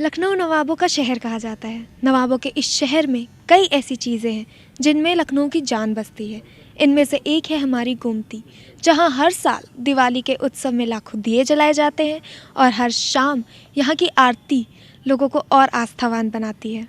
लखनऊ नवाबों का शहर कहा जाता है। नवाबों के इस शहर में कई ऐसी चीज़ें हैं जिनमें लखनऊ की जान बसती है। इनमें से एक है हमारी गोमती, जहां हर साल दिवाली के उत्सव में लाखों दिए जलाए जाते हैं और हर शाम यहां की आरती लोगों को और आस्थावान बनाती है।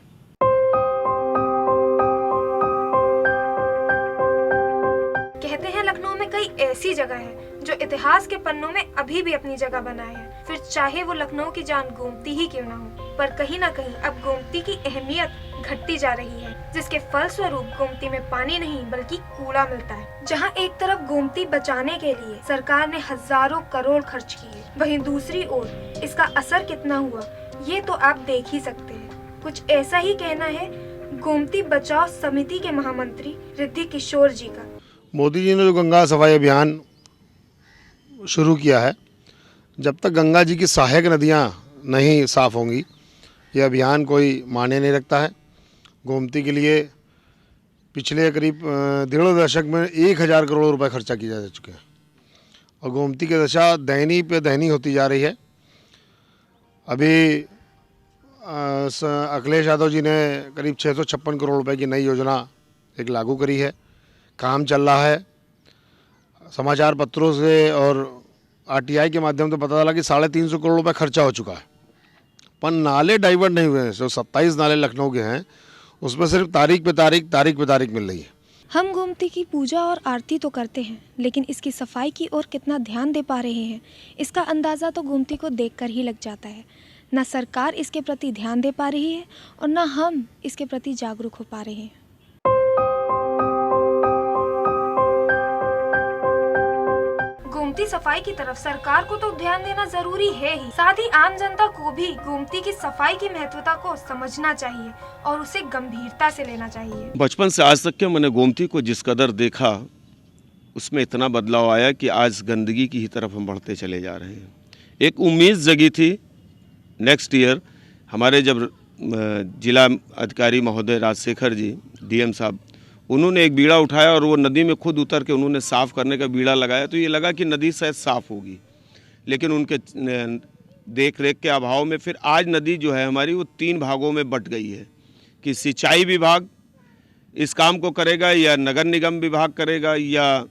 कहते हैं लखनऊ में कई ऐसी जगह हैं जो इतिहास के पन्नों में अभी भी अपनी जगह बनाए हैं, फिर चाहे वो लखनऊ की जान गोमती ही क्यों ना हो। पर कहीं ना कहीं अब गोमती की अहमियत घटती जा रही है, जिसके फलस्वरूप गोमती में पानी नहीं बल्कि कूड़ा मिलता है। जहां एक तरफ गोमती बचाने के लिए सरकार ने हजारों करोड़ खर्च किए, वहीं दूसरी ओर इसका असर कितना हुआ ये तो आप देख ही सकते हैं। कुछ ऐसा ही कहना है गोमती बचाओ समिति के महामंत्री रिद्धि किशोर जी का। मोदी जी ने जो गंगा सफाई अभियान शुरू किया है, जब तक गंगा जी की सहायक नदियां नहीं साफ़ होंगी यह अभियान कोई मायने नहीं रखता है। गोमती के लिए पिछले करीब 1.5 दशक में 1000 करोड़ रुपए खर्चा किया जा चुके हैं और गोमती की दशा दयनीय पे दयनीय होती जा रही है। अभी अखिलेश यादव जी ने करीब 656 करोड़ रुपए की नई योजना एक लागू करी है, काम चल रहा है। समाचार पत्रों से और आरटीआई के माध्यम से पता चला कि 350 करोड़ रुपए खर्चा हो चुका है, पर नाले डाइवर्ट नहीं हुए हैं। जो 27 नाले लखनऊ के हैं उसमें सिर्फ तारीख पे तारीख मिल रही है। हम गोमती की पूजा और आरती तो करते हैं, लेकिन इसकी सफाई की ओर कितना ध्यान दे पा रहे हैं इसका अंदाज़ा तो गोमती को देखकर ही लग जाता है। न सरकार इसके प्रति ध्यान दे पा रही है और न हम इसके प्रति जागरूक हो पा रहे हैं। गोमती सफाई की तरफ सरकार को तो ध्यान देना जरूरी है ही, साथ ही आम जनता को भी गोमती की सफाई की महत्वता को समझना चाहिए और उसे गंभीरता से लेना चाहिए। बचपन से आज तक के मैंने गोमती को जिस कदर देखा उसमें इतना बदलाव आया कि आज गंदगी की ही तरफ हम बढ़ते चले जा रहे हैं। एक उम्मीद जगी थी नेक्स्ट ईयर, हमारे जब जिला अधिकारी महोदय राजशेखर जी डीएम साहब, उन्होंने एक बीड़ा उठाया और वो नदी में खुद उतर के उन्होंने साफ़ करने का बीड़ा लगाया, तो ये लगा कि नदी शायद साफ़ होगी, लेकिन उनके देख रेख के अभाव में फिर आज नदी जो है हमारी वो 3 भागों में बट गई है कि सिंचाई विभाग इस काम को करेगा या नगर निगम विभाग करेगा या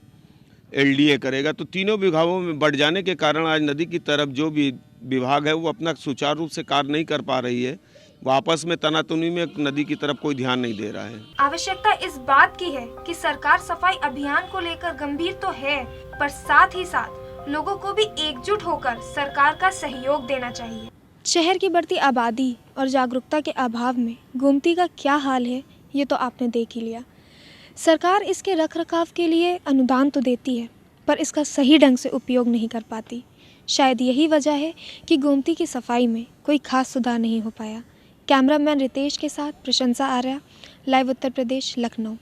एलडीए करेगा। तो तीनों विभागों में बट जाने के कारण आज नदी की तरफ जो भी विभाग है वो अपना सुचारू रूप से कार्य नहीं कर पा रही है। वो आपस में तनातनी में नदी की तरफ कोई ध्यान नहीं दे रहा है। आवश्यकता इस बात की है कि सरकार सफाई अभियान को लेकर गंभीर तो है, पर साथ ही साथ लोगों को भी एकजुट होकर सरकार का सहयोग देना चाहिए। शहर की बढ़ती आबादी और जागरूकता के अभाव में गोमती का क्या हाल है ये तो आपने देख ही लिया। सरकार इसके रखरखाव के लिए अनुदान तो देती है, पर इसका सही ढंग से उपयोग नहीं कर पाती। शायद यही वजह है कि गोमती की सफाई में कोई खास सुधार नहीं हो पाया। कैमरामैन रितेश के साथ प्रशंसा आर्या, लाइव उत्तर प्रदेश, लखनऊ।